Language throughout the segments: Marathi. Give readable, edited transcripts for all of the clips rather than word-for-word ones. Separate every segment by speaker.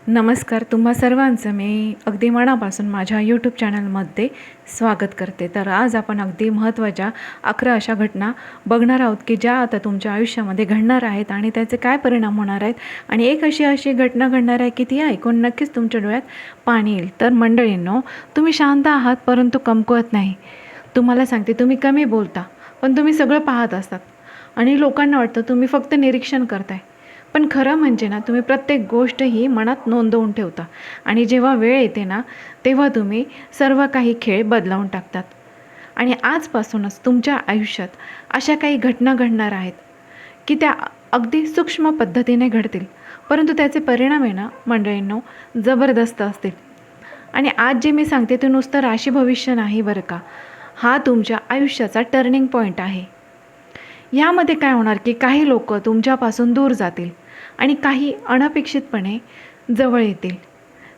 Speaker 1: नमस्कार. तुम्हा सर्वांचं मी अगदी मनापासून माझ्या यूट्यूब चॅनलमध्ये स्वागत करते. तर आज आपण अगदी महत्त्वाच्या 11 अशा घटना बघणार आहोत की ज्या आता तुमच्या आयुष्यामध्ये घडणार आहेत आणि त्याचे काय परिणाम होणार आहेत. आणि एक अशी घटना घडणार आहे की ती ऐकून नक्कीच तुमच्या डोळ्यात पाणी येईल. तर मंडळींनो, तुम्ही शांत आहात परंतु कमकुवत नाही. तुम्हाला सांगते, तुम्ही कमी बोलता पण तुम्ही सगळं पाहत असतात आणि लोकांना वाटतं तुम्ही फक्त निरीक्षण करताय. पण खरं म्हणजे ना, तुम्ही प्रत्येक गोष्ट ही मनात नोंदवून ठेवता आणि जेव्हा वेळ येते ना, तेव्हा तुम्ही सर्व काही खेळ बदलावून टाकतात. आणि आजपासूनच तुमच्या आयुष्यात अशा काही घटना घडणार आहेत की त्या अगदी सूक्ष्म पद्धतीने घडतील, परंतु त्याचे परिणाम आहे ना मंडळींनो, जबरदस्त असतील. आणि आज जे मी सांगते ते नुसतं राशी भविष्य नाही बरं का, हा तुमच्या आयुष्याचा टर्निंग पॉईंट आहे. यामध्ये काय होणार की काही लोक तुमच्यापासून दूर जातील आणि काही अनपेक्षितपणे जवळ येतील.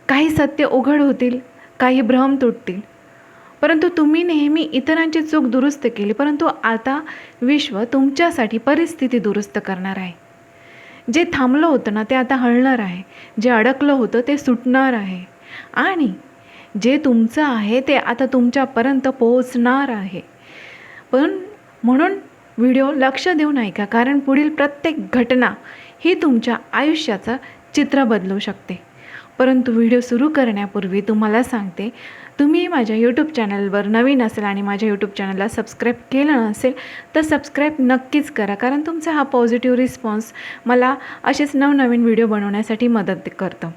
Speaker 1: काही सत्य उघड होतील, काही भ्रम तुटतील. परंतु तुम्ही नेहमी इतरांची चूक दुरुस्त केली, परंतु आता विश्व तुमच्यासाठी परिस्थिती दुरुस्त करणार आहे. जे थांबलं होतं ना ते आता हलणार आहे. जे अडकलं होतं ते सुटणार आहे. आणि जे तुमचं आहे ते आता तुमच्यापर्यंत पोहोचणार आहे. पण म्हणून व्हिडिओ लक्ष देऊन ऐका, कारण पुढील प्रत्येक घटना ही तुमच्या आयुष्याचं चित्र बदलू शकते. परंतु व्हिडिओ सुरू करण्यापूर्वी तुम्हाला सांगते, तुम्ही माझ्या यूट्यूब चॅनलवर नवीन असेल आणि माझ्या यूट्यूब चॅनलला सबस्क्राईब केलं नसेल तर सबस्क्राईब नक्कीच करा, कारण तुमचा हा पॉझिटिव्ह रिस्पॉन्स मला असेच नवनवीन व्हिडिओ बनवण्यासाठी मदत करतं.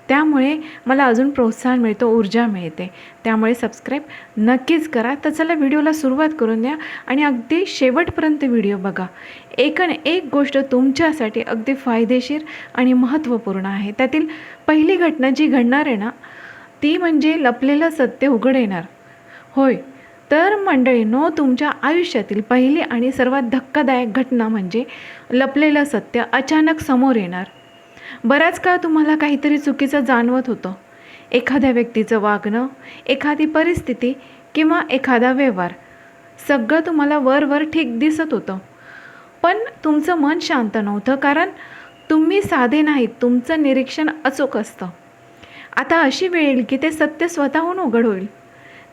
Speaker 1: त्यामुळे मला अजून प्रोत्साहन मिळतो, ऊर्जा मिळते. त्यामुळे सबस्क्राईब नक्कीच करा. तर चला व्हिडिओला सुरुवात करून द्या आणि अगदी शेवटपर्यंत व्हिडिओ बघा. एक गोष्ट तुमच्यासाठी अगदी फायदेशीर आणि महत्त्वपूर्ण आहे. त्यातील पहिली घटना जी घडणार आहे ना, ती म्हणजे लपलेलं सत्य उघड येणार. होय, तर मंडळींनो, तुमच्या आयुष्यातील पहिली आणि सर्वात धक्कादायक घटना म्हणजे लपलेलं सत्य अचानक समोर येणार. बराच काळ तुम्हाला काहीतरी चुकीचं जाणवत होतं. एखाद्या व्यक्तीचं वागणं, एखादी परिस्थिती किंवा एखादा व्यवहार, सगळं तुम्हाला वर ठीक दिसत होतं. पण तुमचं मन शांत नव्हतं, कारण तुम्ही साधे नाहीत, तुमचं निरीक्षण अचूक असतं. आता अशी वेळ येईल की ते सत्य स्वतःहून उघड होईल.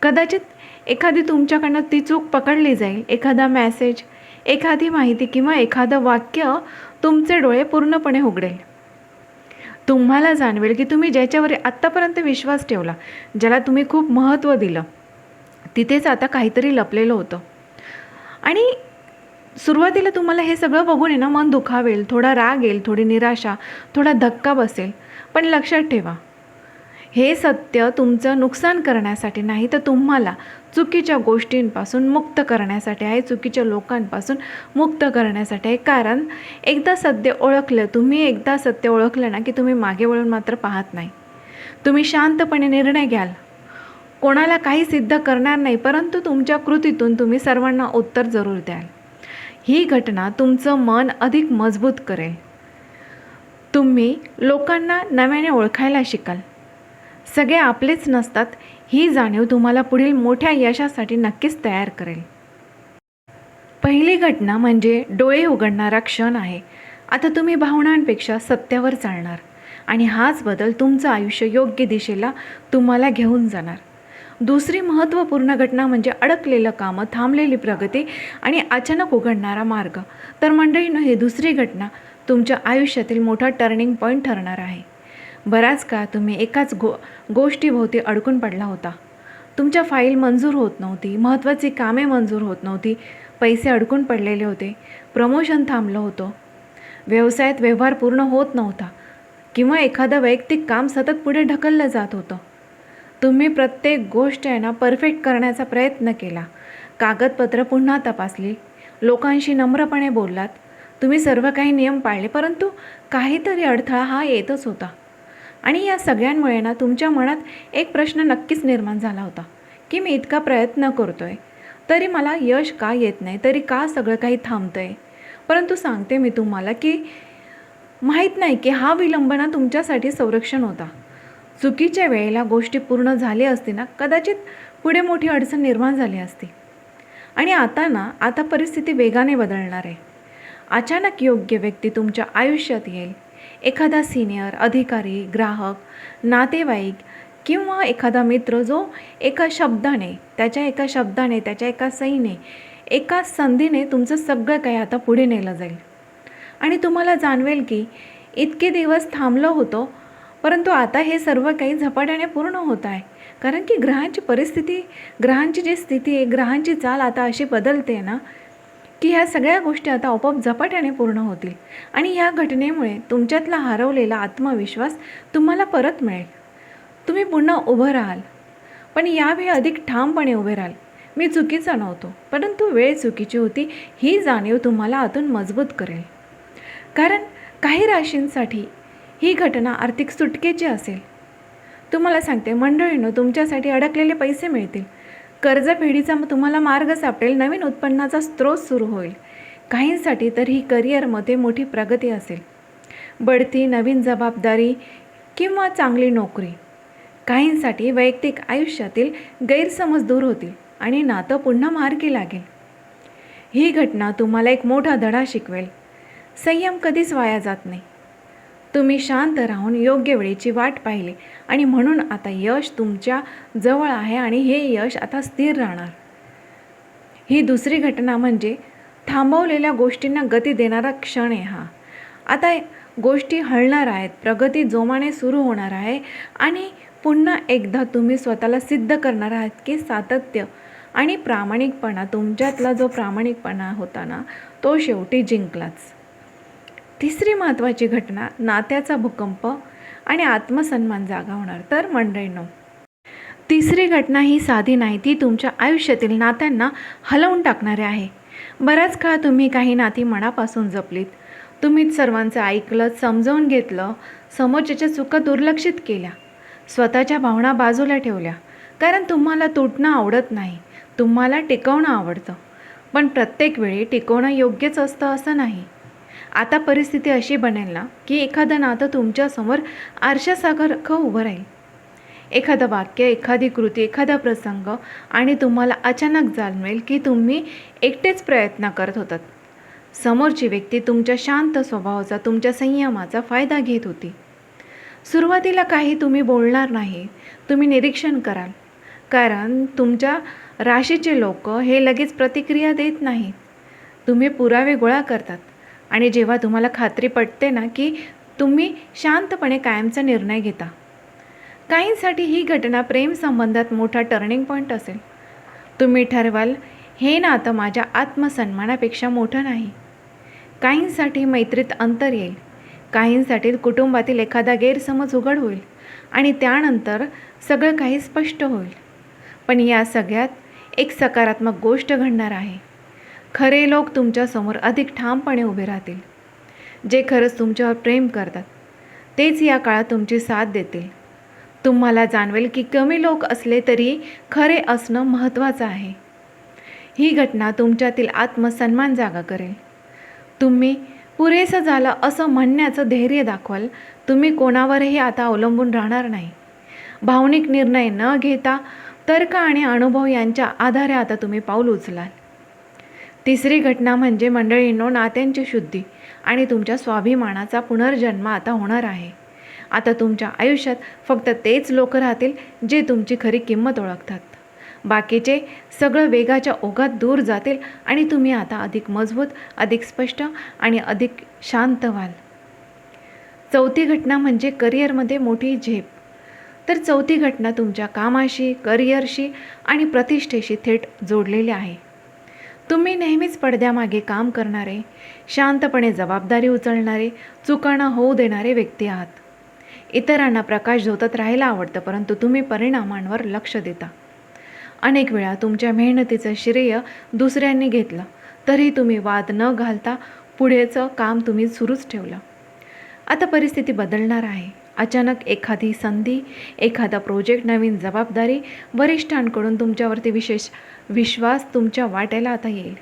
Speaker 1: कदाचित एखादी तुमच्याकडनं ती चूक पकडली जाईल. एखादा मेसेज, एखादी माहिती किंवा एखादं वाक्य तुमचे डोळे पूर्णपणे उघडेल. तुम्हाला जाणवेल की तुम्ही ज्याच्यावर आत्तापर्यंत विश्वास ठेवला, ज्याला तुम्ही खूप महत्त्व दिलं, तिथेच आता काहीतरी लपलेलं होतं. आणि सुरुवातीला तुम्हाला हे सगळं बघून ना मन दुखावेल, थोडा राग येईल, थोडी निराशा, थोडा धक्का बसेल. पण लक्षात ठेवा, हे सत्य तुमचं नुकसान करण्यासाठी नाही, तर तुम्हाला चुकीच्या गोष्टींपासून मुक्त करण्यासाठी आहे, चुकीच्या लोकांपासून मुक्त करण्यासाठी आहे. कारण तुम्ही एकदा सत्य ओळखलं ना की तुम्ही मागे वळून मात्र पाहत नाही. तुम्ही शांतपणे निर्णय घ्याल, कोणाला काही सिद्ध करणार नाही, परंतु तुमच्या कृतीतून तुम्ही सर्वांना उत्तर जरूर द्याल. ही घटना तुमचं मन अधिक मजबूत करेल. तुम्ही लोकांना नव्याने ओळखायला शिकाल. सगळे आपलेच नसतात, ही जाणीव तुम्हाला पुढील मोठ्या यशासाठी नक्कीच तयार करेल. पहिली घटना म्हणजे डोळे उघडणारा क्षण आहे. आता तुम्ही भावनांपेक्षा सत्यावर चालणार आणि हाच बदल तुमचं आयुष्य योग्य दिशेला तुम्हाला घेऊन जाणार. दुसरी महत्त्वपूर्ण घटना म्हणजे अडकलेलं कामं, थांबलेली प्रगती आणि अचानक उघडणारा मार्ग. तर मंडळींनो, ही दुसरी घटना तुमच्या आयुष्यातील मोठा टर्निंग पॉईंट ठरणार आहे. बराच काळ तुम्ही एकाच गोष्टीभोवती अडकून पडला होता. तुमच्या फाईल मंजूर होत नव्हती, महत्त्वाची कामे मंजूर होत नव्हती, पैसे अडकून पडलेले होते, प्रमोशन थांबलं होतं, व्यवसायात व्यवहार पूर्ण होत नव्हता किंवा एखादं वैयक्तिक काम सतत पुढे ढकललं जात होतं. तुम्ही प्रत्येक गोष्ट परफेक्ट करण्याचा प्रयत्न केला, कागदपत्र पुन्हा तपासली, लोकांशी नम्रपणे बोललात, तुम्ही सर्व काही नियम पाळले, परंतु काहीतरी अडथळा हा येतच होता. आणि या सगळ्यांमुळे तुमच्या मनात एक प्रश्न नक्कीच निर्माण झाला होता की मी इतका प्रयत्न करतोय, तरी मला यश का येत नाही, तरी का सगळं काही थांबतंय. परंतु सांगते मी तुम्हाला की माहीत नाही की हा विलंब तुमच्यासाठी संरक्षण होता. चुकीच्या वेळेला गोष्टी पूर्ण झाली असती कदाचित पुढे मोठी अडचण निर्माण झाली असती. आणि आता परिस्थिती वेगाने बदलणार आहे. अचानक योग्य व्यक्ती तुमच्या आयुष्यात येईल. एखादा सिनियर, अधिकारी, ग्राहक, नातेवाईक किंवा एखादा मित्र जो एका शब्दाने, त्याच्या एका सहीने, एका संधीने तुमचं सगळं काही आता पुढे नेलं जाईल. आणि तुम्हाला जाणवेल की इतके दिवस थांबलो होतो, परंतु आता हे सर्व काही झपाट्याने पूर्ण होत आहे. कारण की ग्रहांची परिस्थिती, ग्रहांची जी स्थिती आहे, ग्रहांची चाल आता अशी बदलते ना की ह्या सगळ्या गोष्टी आता आपोआप झपाट्याने पूर्ण होतील. आणि ह्या घटनेमुळे तुमच्यातला हरवलेला आत्मविश्वास तुम्हाला परत मिळेल. तुम्ही पुन्हा उभं राहाल, पण यावेळी अधिक ठामपणे उभे राहाल. मी चुकीचा नव्हतो, परंतु वेळ चुकीची होती ही जाणीव तुम्हाला आतून मजबूत करेल. कारण काही राशींसाठी ही घटना आर्थिक सुटकेची असेल. तुम्हाला सांगते मंडळींनो, तुमच्यासाठी अडकलेले पैसे मिळतील, कर्जफेडीचा तुम्हाला मार्ग सापडेल, नवीन उत्पन्नाचा स्रोत सुरू होईल. काहींसाठी तर ही करिअरमध्ये मोठी प्रगती असेल, बढती, नवीन जबाबदारी किंवा चांगली नोकरी. काहींसाठी वैयक्तिक आयुष्यातील गैरसमज दूर होतील आणि नातं पुन्हा मार्गी लागेल. ही घटना तुम्हाला एक मोठा धडा शिकवेल. संयम कधीच वाया जात नाही. तुम्ही शांत राहून योग्य वेळेची वाट पाहिली आणि म्हणून आता यश तुमच्या जवळ आहे आणि हे यश आता स्थिर राहणार. ही दुसरी घटना म्हणजे थांबवलेल्या गोष्टींना गती देणारा क्षण आहे हा. आता गोष्टी हलणार आहेत, प्रगती जोमाने सुरू होणार आहे आणि पुन्हा एकदा तुम्ही स्वतःला सिद्ध करणार आहात की सातत्य आणि प्रामाणिकपणा, तुमच्यातला जो प्रामाणिकपणा होता ना, तो शेवटी जिंकलाच. तिसरी महत्त्वाची घटना नात्याचा भूकंप आणि आत्मसन्मान जागा होणार. तर मंडळींनो, तिसरी घटना ही साधी नाही, ती तुमच्या आयुष्यातील नात्यांना हलवून टाकणारी आहे. बराच काळ तुम्ही काही नाती मनापासून जपलीत. तुम्ही सर्वांचं ऐकलं, समजावून घेतलं, समोरच्याच्या चुका दुर्लक्षित केल्या, स्वतःच्या भावना बाजूला ठेवल्या. कारण तुम्हाला तुटणं आवडत नाही, तुम्हाला टिकवणं आवडतं. पण प्रत्येक वेळी टिकवणं योग्यच असतं असं नाही. आता परिस्थिती अशी बनेल ना की एखादं नातं तुमच्यासमोर आरशासारखं उभं राहील. एखादं वाक्य, एखादी कृती, एखादा प्रसंग आणि तुम्हाला अचानक जाणवेल की तुम्ही एकटेच प्रयत्न करत होतात. समोरची व्यक्ती तुमच्या शांत स्वभावाचा, तुमच्या संयमाचा फायदा घेत होती. सुरुवातीला काही तुम्ही बोलणार नाही, तुम्ही निरीक्षण कराल. कारण तुमच्या राशीचे लोक हे लगेच प्रतिक्रिया देत नाहीत. तुम्ही पुरावे गोळा करतात आणि जेव्हा तुम्हाला खात्री पटते ना की तुम्ही शांतपणे कायमचा निर्णय घेता. काहींसाठी ही घटना प्रेम संबंधात मोठा टर्निंग पॉईंट असेल. तुम्ही ठरवाल हे नातं माझ्या आत्मसन्मानापेक्षा मोठं नाही. काहींसाठी मैत्रीत अंतर येईल, काहींसाठी कुटुंबातील एखादा गैरसमज उघड होईल आणि त्यानंतर सगळं काही स्पष्ट होईल. पण या सगळ्यात एक सकारात्मक गोष्ट घडणार आहे. खरे लोक तुमच्यासमोर अधिक ठामपणे उभे राहतील. जे खरंच तुमच्यावर प्रेम करतात तेच या काळात तुमची साथ देतील. तुम्हाला जाणवेल की कमी लोक असले तरी खरे असणं महत्त्वाचं आहे. ही घटना तुमच्यातील आत्मसन्मान जागा करेल. तुम्ही पुरेसं झालं असं म्हणण्याचं धैर्य दाखवाल. तुम्ही कोणावरही आता अवलंबून राहणार नाही. भावनिक निर्णय न घेता तर्क आणि अनुभव यांच्या आधारे आता तुम्ही पाऊल उचलाल. तिसरी घटना म्हणजे मंडळींनो, नात्यांची शुद्धी आणि तुमच्या स्वाभिमानाचा पुनर्जन्म आता होणार आहे. आता तुमच्या आयुष्यात फक्त तेच लोक राहतील जे तुमची खरी किंमत ओळखतात. बाकीचे सगळं वेगाच्या ओघात दूर जातील आणि तुम्ही आता अधिक मजबूत, अधिक स्पष्ट आणि अधिक शांत व्हाल. चौथी घटना म्हणजे करिअरमध्ये मोठी झेप. तर चौथी घटना तुमच्या कामाशी, करिअरशी आणि प्रतिष्ठेशी थेट जोडलेली आहे. तुम्ही नेहमीच पडद्यामागे काम करणारे, शांतपणे जबाबदारी उचलणारे, चुका न होऊ देणारे व्यक्ती आहात. इतरांना प्रकाश झोतत राहायला आवडतं, परंतु तुम्ही परिणामांवर लक्ष देता. अनेक वेळा तुमच्या मेहनतीचं श्रेय दुसऱ्यांनी घेतलं, तरी तुम्ही वाद न घालता पुढेचं काम तुम्ही सुरूच ठेवलं. आता परिस्थिती बदलणार आहे. अचानक एखादी संधी, एखादा प्रोजेक्ट, नवीन जबाबदारी, वरिष्ठांकडून तुमच्यावरती विशेष विश्वास तुमच्या वाट्याला आता येईल.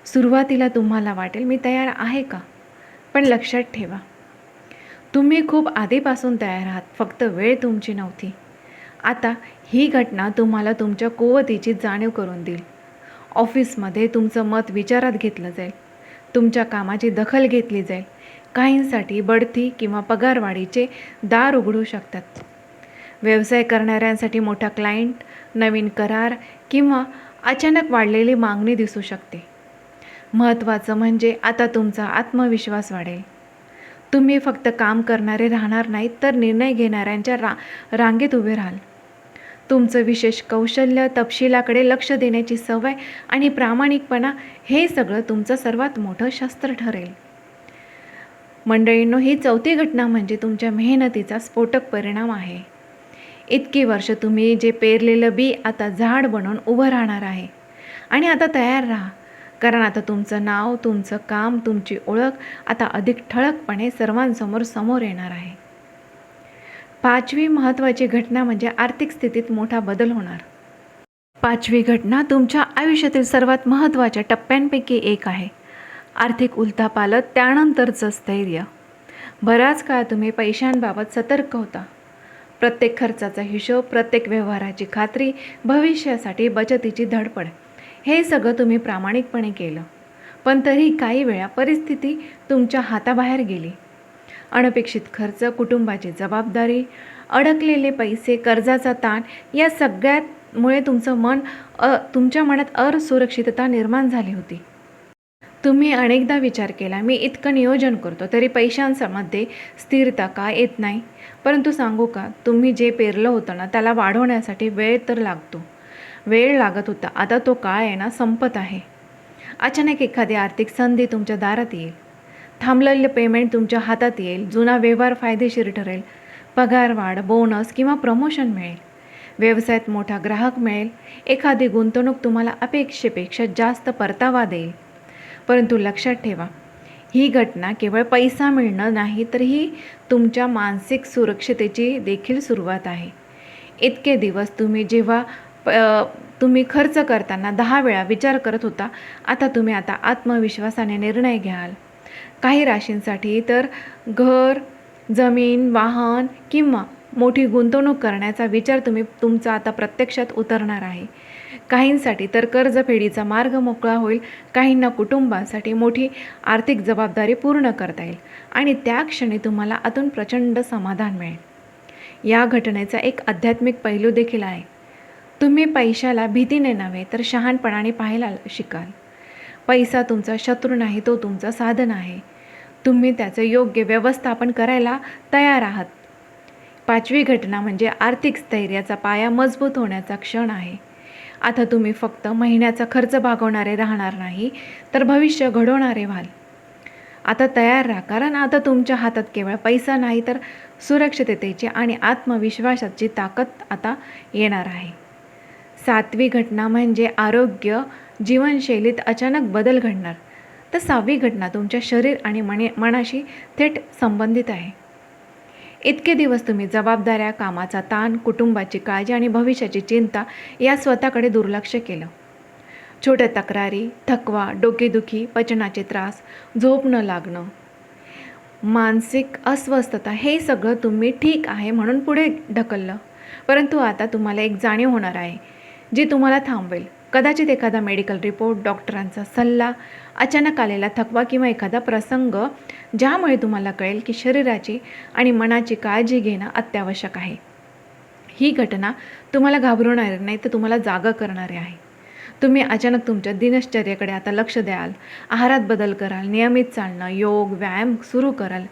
Speaker 1: सुरुवातीला तुम्हाला वाटेल मी तयार आहे का? पण लक्षात ठेवा, तुम्ही खूप आधीपासून तयार आहात, फक्त वेळ तुमची नव्हती. आता ही घटना तुम्हाला तुमच्या कुवतीची जाणीव करून देईल. ऑफिसमध्ये तुमचं मत विचारात घेतलं जाईल, तुमच्या कामाची दखल घेतली जाईल, काहींसाठी बढती किंवा पगारवाढीचे दार उघडू शकतात. व्यवसाय करणाऱ्यांसाठी मोठा क्लायंट, नवीन करार किंवा अचानक वाढलेली मागणी दिसू शकते. महत्त्वाचं म्हणजे आता तुमचा आत्मविश्वास वाढेल. तुम्ही फक्त काम करणारे राहणार नाहीत, तर निर्णय घेणाऱ्यांच्या रांगेत उभे राहाल. तुमचं विशेष कौशल्य, तपशिलाकडे लक्ष देण्याची सवय आणि प्रामाणिकपणा हे सगळं तुमचं सर्वात मोठं शस्त्र ठरेल. मंडळींनो, ही चौथी घटना म्हणजे तुमच्या मेहनतीचा स्फोटक परिणाम आहे. इतकी वर्ष तुम्ही जे पेरलेलं बी आता झाड बनून उभं राहणार आहे. आणि आता तयार राहा, कारण आता तुमचं नाव, तुमचं काम, तुमची ओळख आता अधिक ठळकपणे समोर येणार आहे. 5वी महत्त्वाची घटना म्हणजे आर्थिक स्थितीत मोठा बदल होणार. 5वी घटना तुमच्या आयुष्यातील सर्वात महत्त्वाच्या टप्प्यांपैकी एक आहे. आर्थिक उलथापालट, त्यानंतरचं स्थैर्य. बराच काळ तुम्ही पैशांबाबत सतर्क होता. प्रत्येक खर्चाचा हिशोब, प्रत्येक व्यवहाराची खात्री, भविष्यासाठी बचतीची धडपड, हे सगळं तुम्ही प्रामाणिकपणे केलं. पण तरीही काही वेळा परिस्थिती तुमच्या हाताबाहेर गेली. अनपेक्षित खर्च, कुटुंबाची जबाबदारी, अडकलेले पैसे, कर्जाचा ताण, या सगळ्यामुळे तुमच्या मनात असुरक्षितता निर्माण झाली होती. तुम्ही अनेकदा विचार केला, मी इतकं नियोजन करतो तरी पैशांमध्ये स्थिरता का येत नाही? परंतु सांगू का, तुम्ही जे पेरलं होतं ना, त्याला वाढवण्यासाठी वेळ तर लागत होता. आता तो काळ आहे ना, संपत आहे. अचानक एखादी आर्थिक संधी तुमच्या दारात येईल. थांबलेलं पेमेंट तुमच्या हातात येईल. जुना व्यवहार फायदेशीर ठरेल. पगारवाढ, बोनस किंवा प्रमोशन मिळेल. व्यवसायात मोठा ग्राहक मिळेल. एखादी गुंतवणूक तुम्हाला अपेक्षेपेक्षा जास्त परतावा देईल. परंतु लक्षात ठेवा, ही घटना केवळ पैसा मिळणं नाही, तर ही तुमच्या मानसिक सुरक्षिततेची देखील सुरुवात आहे. इतके दिवस तुम्ही खर्च करताना 10 वेळा विचार करत होता, आता तुम्ही आत्मविश्वासाने निर्णय घ्याल. काही राशींसाठी तर घर, जमीन, वाहन किंवा मोठी गुंतवणूक करण्याचा विचार तुमचा आता प्रत्यक्षात उतरणार आहे. काहींसाठी तर कर्जफेडीचा मार्ग मोकळा होईल. काहींना कुटुंबासाठी मोठी आर्थिक जबाबदारी पूर्ण करता येईल आणि त्या क्षणी तुम्हाला आतून प्रचंड समाधान मिळेल. या घटनेचा एक आध्यात्मिक पैलू देखील आहे. तुम्ही पैशाला भीतीने नव्हे, तर शहाणपणाने पाहायला शिकाल. पैसा तुमचा शत्रू नाही, तो तुमचा साधन आहे. तुम्ही त्याचं योग्य व्यवस्थापन करायला तयार आहात. 5वी घटना म्हणजे आर्थिक स्थैर्याचा पाया मजबूत होण्याचा क्षण आहे. आता तुम्ही फक्त महिन्याचा खर्च भागवणारे राहणार नाही, तर भविष्य घडवणारे व्हाल. आता तयार राहा, कारण आता तुमच्या हातात केवळ पैसा नाही, तर सुरक्षिततेची आणि आत्मविश्वासाची ताकद आता येणार आहे. 7वी घटना म्हणजे आरोग्य, जीवनशैलीत अचानक बदल घडणार. तर 6वी घटना तुमच्या शरीर आणि मनाशी थेट संबंधित आहे. इतके दिवस तुम्ही जबाबदाऱ्या, कामाचा ताण, कुटुंबाची काळजी आणि भविष्याची चिंता या स्वतःकडे दुर्लक्ष केलं. छोट्या तक्रारी, थकवा, डोकेदुखी, पचनाचे त्रास, झोप न लागणं, मानसिक अस्वस्थता, हे सगळं तुम्ही ठीक आहे म्हणून पुढे ढकललं. परंतु आता तुम्हाला एक जाणीव होणार आहे, जी तुम्हाला थांबवेल. कदाचित एखादा मेडिकल रिपोर्ट, डॉक्टरांचा सल्ला, अचानक आलेला थकवा किंवा एखादा प्रसंग, ज्यामुळे तुम्हाला कळेल की शरीराची आणि मनाची काळजी घेणं अत्यावश्यक आहे. ही घटना तुम्हाला घाबरवणारी नाही, तर तुम्हाला जागं करणारी आहे. तुम्ही अचानक तुमच्या दिनचर्येकडे आता लक्ष द्याल. आहारात बदल कराल, नियमित चालणं, योग, व्यायाम सुरू कराल.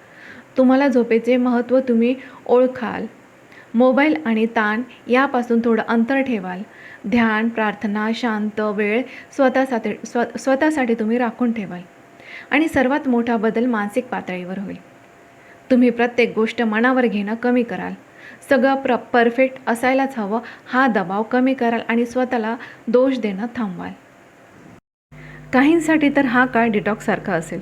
Speaker 1: तुम्हाला झोपेचे महत्त्व तुम्ही ओळखाल. मोबाईल आणि ताण यापासून थोडं अंतर ठेवाल. ध्यान, प्रार्थना, शांत वेळ स्वतःसाठी तुम्ही राखून ठेवाल. आणि सर्वात मोठा बदल मानसिक पातळीवर होईल. तुम्ही प्रत्येक गोष्ट मनावर घेणं कमी कराल. सगळं परफेक्ट असायलाच हवं हा दबाव कमी कराल आणि स्वतःला दोष देणं थांबवाल. काहींसाठी तर हा काळ डिटॉक्ससारखा असेल.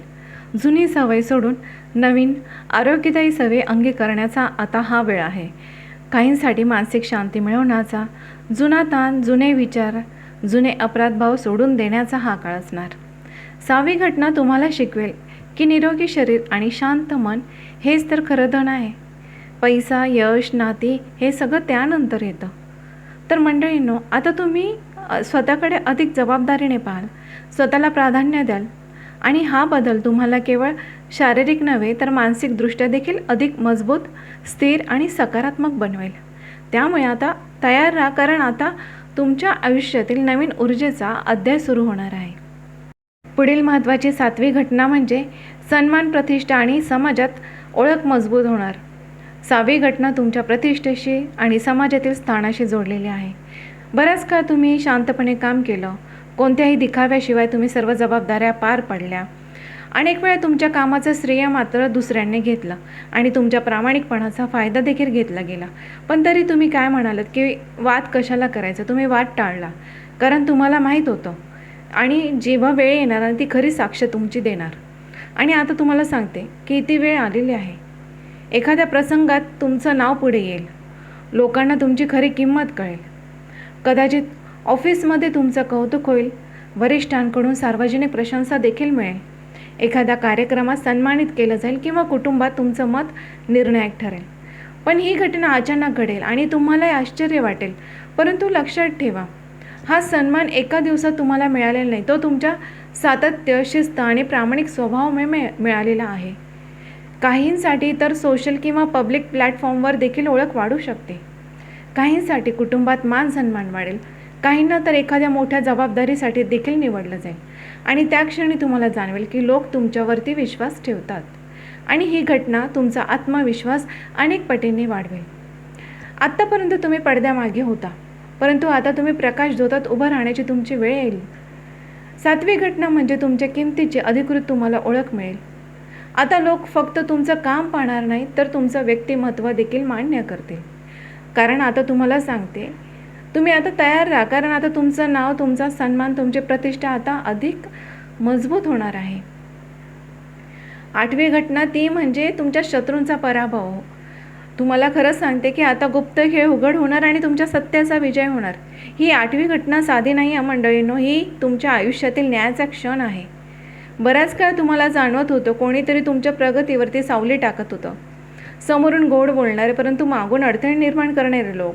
Speaker 1: जुनी सवय सोडून नवीन आरोग्यदायी सवय अंगीकारण्याचा आता हा वेळ आहे. काहींसाठी मानसिक शांती मिळवण्याचा, जुना ताण, जुने विचार, जुने अपराधभाव सोडून देण्याचा हा काळ असणार. 6वी घटना तुम्हाला शिकवेल की निरोगी शरीर आणि शांत मन हेच तर खरं धन आहे. पैसा, यश, नाती हे सगळं त्यानंतर येतं. तर मंडळींनो, आता तुम्ही स्वतःकडे अधिक जबाबदारीने पाहाल, स्वतःला प्राधान्य द्याल. आणि हा बदल तुम्हाला केवळ शारीरिक नव्हे तर मानसिकदृष्ट्या देखील अधिक मजबूत, स्थिर आणि सकारात्मक बनवेल. त्यामुळे आता तयार राहा, कारण आता तुमच्या आयुष्यातील नवीन ऊर्जेचा अध्याय सुरू होणार आहे. पुढील महत्त्वाची 7वी घटना म्हणजे सन्मान, प्रतिष्ठा आणि समाजात ओळख मजबूत होणार. 6वी घटना तुमच्या प्रतिष्ठेशी आणि समाजातील स्थानाशी जोडलेली आहे. बराच काळ तुम्ही शांतपणे काम केलं, कोणत्याही दिखाव्याशिवाय तुम्ही सर्व जबाबदाऱ्या पार पाडल्या. अनेक वेळा तुमच्या कामाचं श्रेय मात्र दुसऱ्यांनी घेतलं आणि तुमच्या प्रामाणिकपणाचा फायदा देखील घेतला गेला. पण तरी तुम्ही काय म्हणालात की वाद कशाला करायचा, तुम्ही वाद टाळला, कारण तुम्हाला माहीत होतं आणि जेव्हा वेळ येणार आणि ती खरी साक्ष तुमची देणार. आणि आता तुम्हाला सांगते की ती वेळ आलेली आहे. एखाद्या प्रसंगात तुमचं नाव पुढे येईल, लोकांना तुमची खरी किंमत कळेल. कदाचित ऑफिसमध्ये तुमचं कौतुक होईल, वरिष्ठांकडून सार्वजनिक प्रशंसा देखील मिळेल, एखाद्या कार्यक्रमात सन्मानित केलं जाईल किंवा कुटुंबात तुमचं मत निर्णायक ठरेल. पण ही घटना अचानक घडेल आणि तुम्हालाही आश्चर्य वाटेल. परंतु लक्षात ठेवा, हा सन्मान एका दिवसात तुम्हाला मिळालेला नाही, तो तुमच्या सातत्य, शिस्त आणि प्रामाणिक स्वभावामुळे मिळालेला आहे. काहींसाठी तर सोशल किंवा पब्लिक प्लॅटफॉर्मवर देखील ओळख वाढू शकते. काहींसाठी कुटुंबात मान सन्मान वाढेल, काहींना तर एखाद्या मोठ्या जबाबदारीसाठी देखील निवडलं जाईल. आणि त्या क्षणी तुम्हाला जाणवेल की लोक तुमच्यावरती विश्वास ठेवतात आणि ही घटना तुमचा आत्मविश्वास अनेक पटींनी वाढवेल. आत्तापर्यंत तुम्ही पडद्यामागे होता, परंतु आता तुम्ही प्रकाश झोतात उभं राहण्याची तुमची वेळ येईल. 7वी घटना म्हणजे तुमच्या किमतीची अधिकृत तुम्हाला ओळख मिळेल. आता लोक फक्त तुमचं काम पाहणार नाही तर तुमचं व्यक्तिमत्व देखील मान्य करतील. कारण आता तुम्हाला सांगते, तुम्ही आता तयार राहा, कारण आता तुमचं नाव, तुमचा सन्मान, तुमची प्रतिष्ठा आता अधिक मजबूत होणार आहे. 8वी घटना ती म्हणजे तुमच्या शत्रूंचा पराभव. तुम्हाला खरंच सांगते की आता गुप्त खेळ उघड होणार आणि तुमच्या सत्याचा विजय होणार. ही 8वी घटना साधी नाही मंडळींनो, ही तुमच्या आयुष्यातील न्यायाचा क्षण आहे. बऱ्याच काळ तुम्हाला जाणवत होतं कोणीतरी तुमच्या प्रगतीवरती सावली टाकत होतं. समोरून गोड बोलणारे परंतु मागून अडथळे निर्माण करणारे लोक,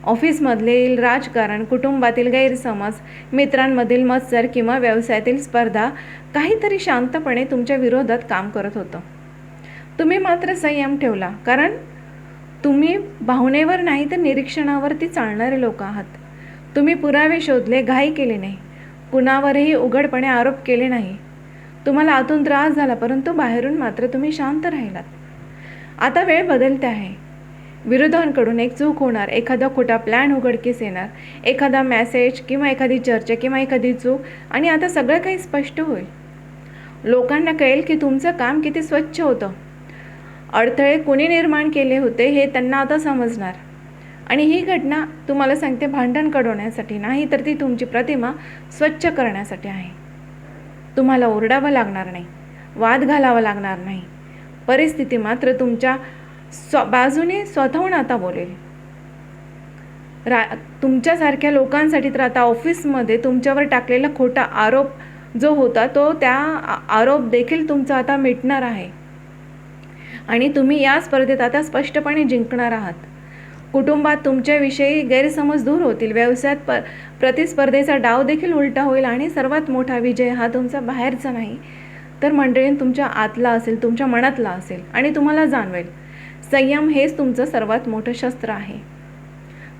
Speaker 1: ऑफिसमधील राजकारण, कुटुंबातील गैरसमज, मित्रांमधील मत्सर किंवा व्यवसायातील स्पर्धा, काहीतरी शांतपणे तुमच्या विरोधात काम करत होतं. तुम्ही मात्र संयम ठेवला, कारण तुम्ही भावनेवर नाही तर निरीक्षणावरती चालणारे लोक आहात. तुम्ही पुरावे शोधले, घाई केली नाही, कुणावरही उघडपणे आरोप केले नाही. तुम्हाला आतून त्रास झाला, परंतु बाहेरून मात्र तुम्ही शांत राहिलात. आता वेळ बदलते आहे. विरोधांकडून एक चूक होणार, एखादा खोटा प्लॅन उघडकीस येणार, एखादा मेसेज किंवा एखादी चर्चा किंवा एखादी चूक, आणि आता सगळं काही स्पष्ट होईल. लोकांना कळेल की तुमचं काम किती स्वच्छ होतं. अडथळे कोणी निर्माण केले होते हे त्यांना आता समजणार. आणि ही घटना तुम्हाला सांगते, भांडण घडवण्यासाठी नाही तर ती तुमची प्रतिमा स्वच्छ करण्यासाठी आहे. तुम्हाला ओरडावं लागणार नाही, वाद घालावा लागणार नाही. परिस्थिती मात्र तुमच्या बाजूने स्वतःहून आता बोलेल. तुमच्यासारख्या लोकांसाठी तर आता ऑफिसमध्ये तुमच्यावर टाकलेला खोटा आरोप जो होता तो त्या आरोप देखील तुमचा आता मिटणार आहे आणि तुम्ही या स्पर्धेत आता स्पष्टपणे जिंकणार आहात. कुटुंबात तुमच्याविषयी गैरसमज दूर होतील, व्यवसायात प्रतिस्पर्धेचा डाव देखील उलटा होईल आणि सर्वात मोठा विजय हा तुमचा बाहेरचा नाही तर मंडळीन तुमच्या आतला असेल, तुमच्या मनातला असेल. आणि तुम्हाला जाणवेल संयम हेच तुमचं सर्वात मोठं शस्त्र आहे.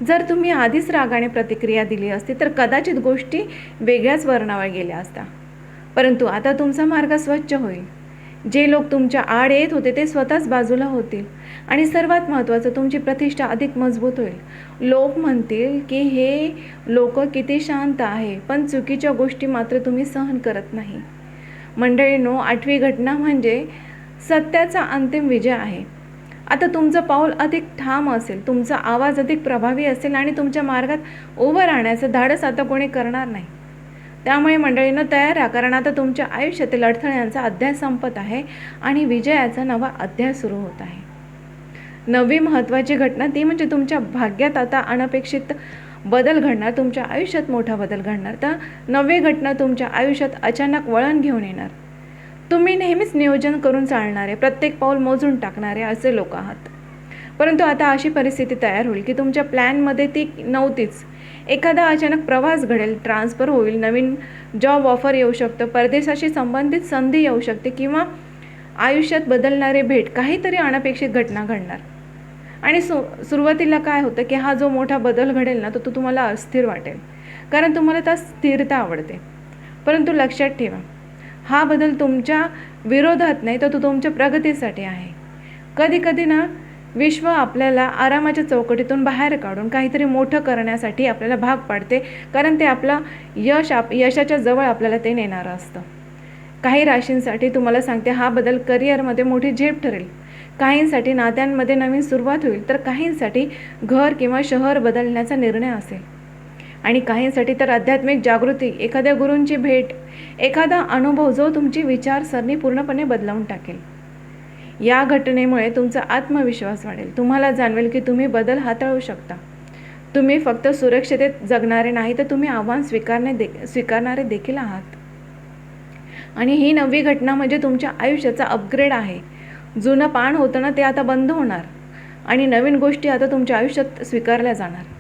Speaker 1: जर तुम्ही आधीच रागाने प्रतिक्रिया दिली असती तर कदाचित गोष्टी वेगळ्याच वर्णावर गेल्या असत्या. परंतु आता तुमचा मार्ग स्वच्छ होईल. जे लोक तुमच्या आड येत होते ते स्वतःच बाजूला होतील आणि सर्वात महत्त्वाचं, तुमची प्रतिष्ठा अधिक मजबूत होईल. लोक म्हणतील की हे लोक किती शांत आहे, पण चुकीच्या गोष्टी मात्र तुम्ही सहन करत नाही. मंडळींनो, 8वी घटना म्हणजे सत्याचा अंतिम विजय आहे. आता तुमचं पाऊल अधिक ठाम असेल, तुमचा आवाज अधिक प्रभावी असेल आणि तुमच्या मार्गात उभं राहण्याचं धाडस आता कोणी करणार नाही. त्यामुळे मंडळींनो तयार राहा, कारण आता तुमच्या आयुष्यातील अडथळ्यांचा अध्याय संपत आहे आणि विजयाचा नवा अध्याय सुरू होत आहे. 9वी महत्त्वाची घटना ती म्हणजे तुमच्या भाग्यात आता अनपेक्षित बदल घडणार, तुमच्या आयुष्यात मोठा बदल घडणार. तर 9वी घटना तुमच्या आयुष्यात अचानक वळण घेऊन येणार. तुम्ही नेहमीच नियोजन करून चालणारे, प्रत्येक पाऊल मोजून टाकणारे असे लोक आहात. परंतु आता अशी परिस्थिती तयार होईल की तुमच्या प्लॅनमध्ये ती नव्हतीच. एखादा अचानक प्रवास घडेल, ट्रान्सफर होईल, नवीन जॉब ऑफर येऊ शकतं, परदेशाशी संबंधित संधी येऊ शकते किंवा आयुष्यात बदलणारे भेट, काहीतरी अनपेक्षित घटना घडणार. आणि सुरुवातीला काय होतं की हा जो मोठा बदल घडेल ना, तो तुम्हाला अस्थिर वाटेल, कारण तुम्हाला त्या स्थिरता आवडते. परंतु लक्षात ठेवा, हा बदल तुमच्या विरोधात नाही, तर तो तुमच्या प्रगतीसाठी आहे. कधी कधी ना विश्व आपल्याला आरामाच्या चौकटीतून बाहेर काढून काहीतरी मोठं करण्यासाठी आपल्याला भाग पाडते, कारण ते आपलं यशाच्या जवळ आपल्याला ते नेणारं असतं. काही राशींसाठी तुम्हाला सांगते, हा बदल करिअरमध्ये मोठी झेप ठरेल. काहींसाठी नात्यांमध्ये नवीन सुरुवात होईल, तर काहींसाठी घर किंवा शहर बदलण्याचा निर्णय असेल. आणि काहींसाठी तर आध्यात्मिक जागृती, एखाद्या गुरूंची भेट, एखादा अनुभव जो तुमची विचारसरणी पूर्णपणे बदलावून टाकेल. या घटनेमुळे तुमचा आत्मविश्वास वाढेल. तुम्हाला जाणवेल की तुम्ही बदल हाताळू शकता. तुम्ही फक्त सुरक्षिततेत जगणारे नाही, तर तुम्ही आव्हान स्वीकारणारे देखील आहात. आणि ही नवी घटना म्हणजे तुमच्या आयुष्याचा अपग्रेड आहे. जुनं पान होतं ना, ते आता बंद होणार आणि नवीन गोष्टी आता तुमच्या आयुष्यात स्वीकारल्या जाणार.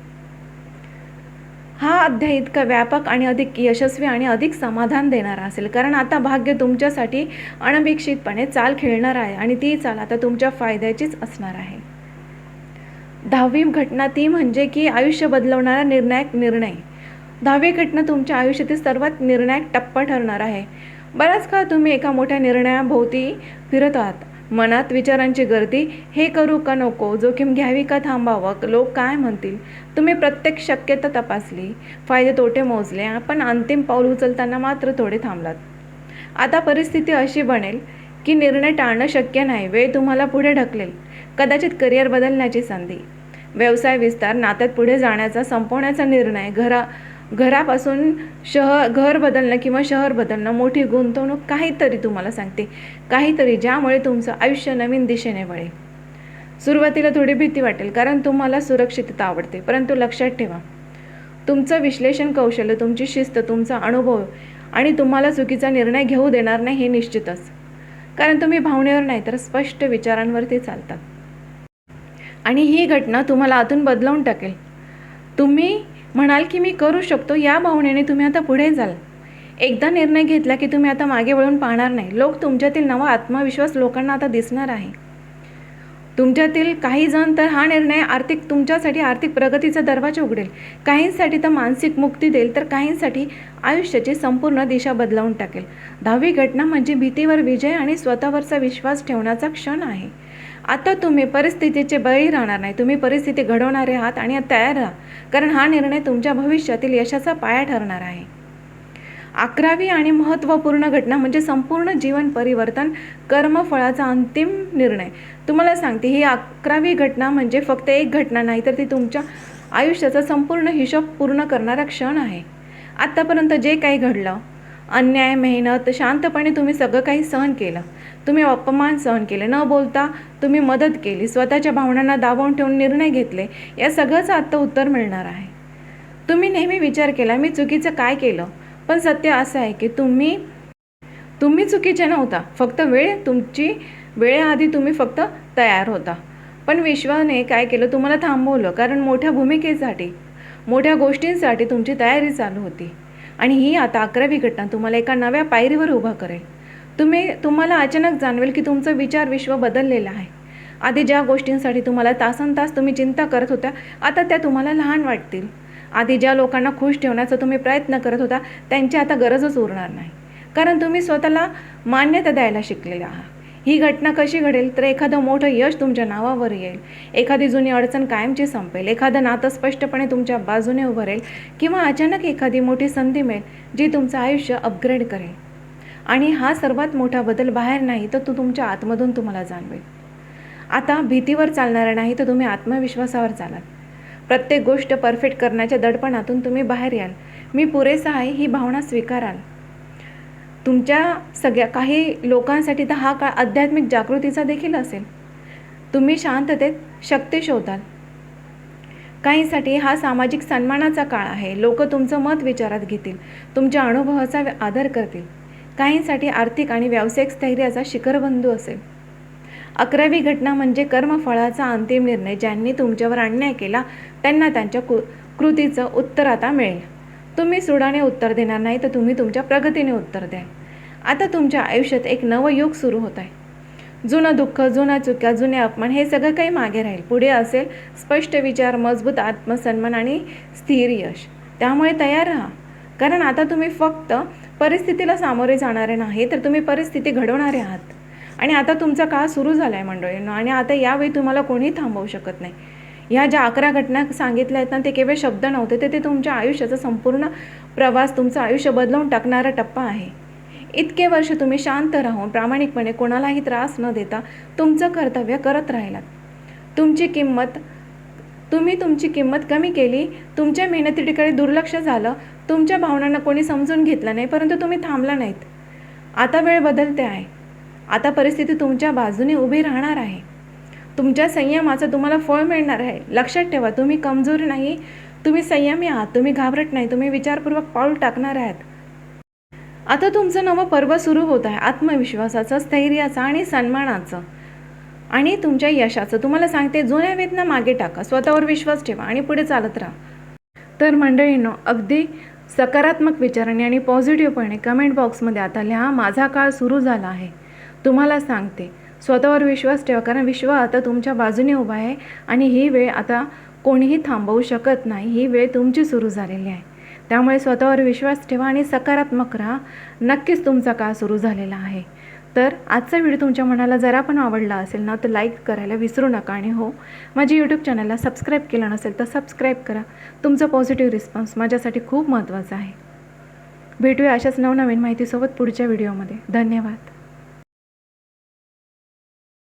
Speaker 1: हा अध्याय इतका व्यापक आणि अधिक यशस्वी आणि अधिक समाधान देणारा असेल, कारण आता भाग्य तुमच्यासाठी अनपेक्षितपणे चाल खेळणार आहे आणि ती चाल आता तुमच्या फायद्याचीच असणार आहे. 10वी घटना ती म्हणजे की आयुष्य बदलवणारा निर्णायक निर्णय. 10वी घटना तुमच्या आयुष्यातील सर्वात निर्णायक टप्पा ठरणार आहे. बराच काळ तुम्ही एका मोठ्या निर्णयाभोवती फिरत आहात. मनात विचारांची गर्दी, हे करू का नको, जोखीम घ्यावी का थांबावं, लोक काय म्हणतील. तुम्ही प्रत्येक शक्यता तपासली, फायदे तोटे मोजले, पण अंतिम पाऊल उचलताना मात्र थोडे थांबलात. आता परिस्थिती अशी बनेल की निर्णय टाळणं शक्य नाही. वेळ तुम्हाला पुढे ढकलेल. कदाचित करिअर बदलण्याची संधी, व्यवसाय विस्तार, नात्यात पुढे जाण्याचा, संपवण्याचा निर्णय, घरापासून घर बदलणं किंवा शहर बदलणं, मोठी गुंतवणूक, काहीतरी तुम्हाला सांगते, काहीतरी ज्यामुळे तुमचं आयुष्य नवीन दिशेने वळेल. सुरुवातीला थोडी भीती वाटेल, कारण तुम्हाला सुरक्षितता आवडते. परंतु लक्षात ठेवा, तुमचं विश्लेषण कौशल्य, तुमची शिस्त, तुमचा अनुभव आणि तुम्हाला चुकीचा निर्णय घेऊ देणार नाही हे निश्चितच. कारण तुम्ही भावनेवर नाही, तर स्पष्ट विचारांवरती चालतात. आणि ही घटना तुम्हाला आतून बदलवून टाकेल. तुम्ही म्हणाल की मी करू शकतो, या भावनेने तुम्ही आता पुढे जाल. एकदा निर्णय घेतला की तुम्ही आता मागे वळून पाहणार नाही. तुमच्यातील नवा आत्मविश्वास लोकांना आता दिसणार आहे. तुमच्यातील काही जण तर हा निर्णय तुमच्यासाठी आर्थिक प्रगतीचा दरवाजा उघडेल. काहींसाठी तर मानसिक मुक्ती देईल, तर काहींसाठी आयुष्याची संपूर्ण दिशा बदलावून टाकेल. 10वी घटना म्हणजे भीतीवर विजय आणि स्वतःवरचा विश्वास ठेवण्याचा क्षण आहे. आता तुम्ही परिस्थितीचे बळी राहणार नाही, तुम्ही परिस्थिती घडवणारे आहात आणि तयार राहा, कारण हा निर्णय तुमच्या भविष्यातील यशाचा पाया ठरणार आहे. 11वी आणि महत्त्वपूर्ण घटना म्हणजे संपूर्ण जीवन परिवर्तन, कर्मफळाचा अंतिम निर्णय. तुम्हाला सांगते, ही 11वी घटना म्हणजे फक्त एक घटना नाही, तर ती तुमच्या आयुष्याचा संपूर्ण हिशोब पूर्ण करणारा क्षण आहे. आत्तापर्यंत जे काही घडलं, अन्याय, मेहनत, शांतपणे तुम्ही सगळं काही सहन केलं. तुम्ही अपमान सहन केले, न बोलता तुम्ही मदत केली, स्वतःच्या भावनांना दाबून ठेवून निर्णय घेतले, या सगळ्याचं आता उत्तर मिळणार आहे. तुम्ही नेहमी विचार केला, मी चुकीचं काय केलं, पण सत्य असं आहे की तुम्ही चुकीचे नव्हता. फक्त वेळेआधी तुम्ही फक्त तयार होता. पण विश्वाने काय केलं, तुम्हाला थांबवलं, कारण मोठ्या भूमिकेसाठी, मोठ्या गोष्टींसाठी तुमची तयारी चालू होती. आणि ही आता 11वी घटना तुम्हाला एका नव्या पायरीवर उभा करेल. तुम्हाला अचानक जाणवेल की तुमचं विचार विश्व बदललेलं आहे. आधी ज्या गोष्टींसाठी तुम्हाला तासनतास तुम्ही चिंता करत होत्या, आता त्या तुम्हाला लहान वाटतील. आधी ज्या लोकांना खुश ठेवण्याचा तुम्ही प्रयत्न करत होता, त्यांची आता गरजच उरणार नाही, कारण तुम्ही स्वतःला मान्यता द्यायला शिकलेला आहात. ही घटना कशी घडेल, तर एखादं मोठं यश तुमच्या नावावर येईल, एखादी जुनी अडचण कायमची संपेल, एखादं नातं स्पष्टपणे तुमच्या बाजूने उभं राहील, किंवा अचानक एखादी मोठी संधी मिळेल जी तुमचं आयुष्य अपग्रेड करेल. आणि हा सर्वात मोठा बदल बाहेर नाही, तर तो तुमच्या आतमधून तुम्हाला जाणवेल. आता भीतीवर चालणार नाही, तर तुम्ही आत्मविश्वासावर चालाल. प्रत्येक गोष्ट परफेक्ट करण्याच्या दडपणातून तुम्ही बाहेर याल. मी पुरेसा आहे ही भावना स्वीकाराल. तुमच्या काही लोकांसाठी तर हा काळ आध्यात्मिक जागृतीचा देखील असेल. तुम्ही शांततेत शक्ती शोधाल. काहींसाठी हा सामाजिक सन्मानाचा काळ आहे. लोक तुमचं मत विचारात घेतील, तुमच्या अनुभवाचा आदर करतील. काहींसाठी आर्थिक आणि व्यावसायिक स्थैर्याचा शिखरबिंदू असेल. 11वी घटना म्हणजे कर्मफळाचा अंतिम निर्णय. ज्यांनी तुमच्यावर अन्याय केला त्यांना त्यांच्या कृतीचं उत्तर आता मिळेल. तुम्ही सुडाने उत्तर देणार नाही तर तुम्ही तुमच्या प्रगतीने उत्तर द्याल. आता तुमच्या आयुष्यात एक नवं युग सुरू होत आहे. जुनं दुःख, जुना चुक्या, जुने अपमान हे सगळं काही मागे राहील. पुढे असेल स्पष्ट विचार, मजबूत आत्मसन्मान आणि स्थिर यश. त्यामुळे तयार राहा, कारण आता तुम्ही फक्त परिस्थितीला सामोरे जाणारे नाही तर तुम्ही परिस्थिती घडवणारे आहात. आणि आता तुमचा काळ सुरू झाला आहे मंडळींनो. आणि आता यावेळी तुम्हाला कोणीही थांबवू शकत नाही. ह्या ज्या 11 घटना सांगितल्या आहेत ना, ते केवळ शब्द नव्हते, ते तुमच्या आयुष्याचा संपूर्ण प्रवास, तुमचं आयुष्य बदलवून टाकणारा टप्पा आहे. इतके वर्ष तुम्ही शांत राहून प्रामाणिकपणे कोणालाही त्रास न देता तुमचं कर्तव्य करत राहिलात. तुम्ही तुमची किंमत कमी केली, तुमच्या मेहनतीकडे दुर्लक्ष झालं, तुमच्या भावनांना कोणी समजून घेतलं नाही, परंतु तुम्ही थांबला नाहीत. आता वेळ बदलते आहे. आता परिस्थिती तुमच्या बाजूने उभी राहणार आहे. तुमच्या संयमाचं तुम्हाला फळ मिळणार आहे. लक्षात ठेवा, तुम्ही कमजोर नाही, तुम्ही संयमी आहात. तुम्ही घाबरत नाही, तुम्ही विचारपूर्वक पाऊल टाकणार आहात. आता तुमचं नवं पर्व सुरू होत आहे, आत्मविश्वासाचं, स्थैर्याचं आणि सन्मानाचं आणि तुमच्या यशाचं. तुम्हाला सांगते, जुन्या वेदना मागे टाका, स्वतःवर विश्वास ठेवा आणि पुढे चालत राहा. तर मंडळींनो, अगदी सकारात्मक विचारांनी आणि पॉझिटिव्हपणे कमेंट बॉक्समध्ये आता लिहा, माझा काळ सुरू झाला आहे. तुम्हाला सांगते, स्वतःवर विश्वास ठेवा, कारण विश्व आता तुमच्या बाजूने उभा आहे आणि ही वेळ आता कोणीही थांबवू शकत नाही. ही वेळ तुमची सुरू झालेली आहे. त्यामुळे स्वतःवर विश्वास ठेवा आणि सकारात्मक राहा. नक्कीच तुमचा काळ सुरू झालेला आहे. तर आजचा व्हिडिओ तुमच्या मनाला जरा पण आवडला असेल ना, तर लाईक करायला विसरू नका. आणि हो, माझी यूट्यूब चॅनलला सबस्क्राईब केलं नसेल तर सबस्क्राईब करा. तुमचा पॉझिटिव्ह रिस्पॉन्स माझ्यासाठी खूप महत्त्वाचा आहे. भेटूया अशाच नवनवीन माहितीसोबत पुढच्या व्हिडिओमध्ये. धन्यवाद.